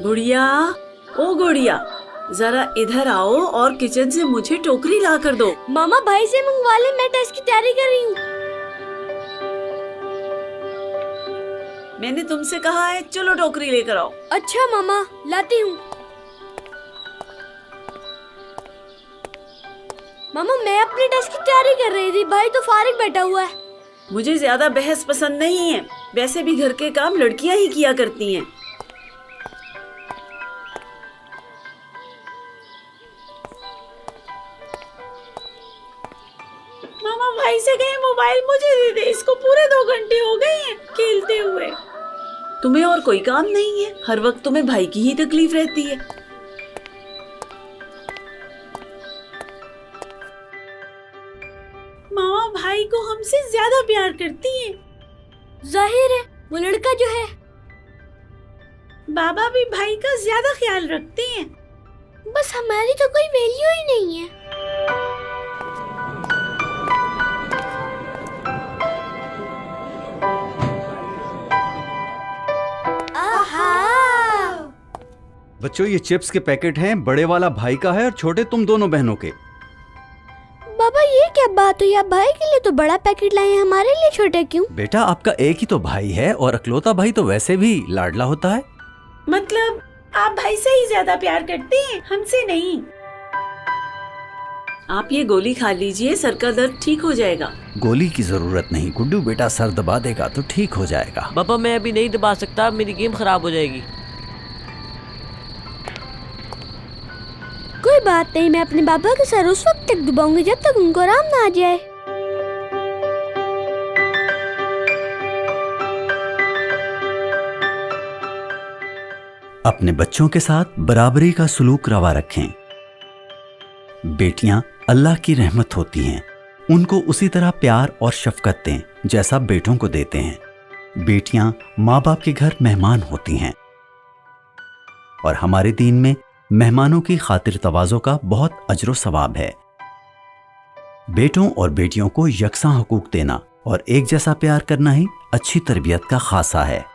गुड़िया, ओ गुड़िया, जरा इधर आओ और किचन से मुझे टोकरी ला कर दो। मामा भाई से मंगवा ले, मैं टेस्ट की तैयारी कर रही हूँ। मैंने तुमसे कहा है, चलो टोकरी लेकर आओ। अच्छा मामा, लाती हूँ। मामा मैं अपने टेस्ट की तैयारी कर रही थी, भाई तो फारिग बैठा हुआ है। मुझे ज्यादा बहस पसंद नहीं है, वैसे भी घर के काम लड़कियां ही किया करती हैं। मामा भाई से कहे मोबाइल मुझे दे दे, इसको पूरे 2 घंटे हो गए हैं खेलते हुए। तुम्हें और कोई काम नहीं है, हर वक्त तुम्हें भाई की ही तकलीफ रहती है। मामा भाई को हमसे ज्यादा प्यार करती है। जाहिर है, वो लड़का जो है। बाबा भी भाई का ज्यादा ख्याल रखते हैं। बस हमारी तो कोई वैल्यू ही नहीं है। बच्चों, ये चिप्स के पैकेट हैं, बड़े वाला भाई का है और छोटे तुम दोनों बहनों के। बाबा ये क्या बात हुई, आप भाई के लिए तो बड़ा पैकेट लाए हैं, हमारे लिए छोटे क्यों? बेटा, आपका एक ही तो भाई है और अकलौता भाई तो वैसे भी लाडला होता है। मतलब आप भाई से ही ज्यादा प्यार करते हैं, हमसे नहीं। आप ये गोली खा लीजिए, सर का दर्द ठीक हो जाएगा। गोली की जरूरत नहीं गुड्डू बेटा, सर दबा देगा तो ठीक हो जाएगा। पापा मैं अभी नहीं दबा सकता, मेरी गेम खराब हो जाएगी। कोई बात नहीं, मैं अपने बाबा के सर उस वक्त तक दबाऊंगी जब तक उनको आराम ना आ जाए। अपने बच्चों के साथ बराबरी का सलूक रवा रखें। बेटियां अल्लाह की रहमत होती हैं, उनको उसी तरह प्यार और शफकत दें जैसा बेटों को देते हैं। बेटियां माँ बाप के घर मेहमान होती हैं और हमारे दीन में मेहमानों की खातिर तवाज़ो का बहुत अजर सवाब है। बेटों और बेटियों को यकसां हुकूक देना और एक जैसा प्यार करना ही अच्छी तरबियत का खासा है।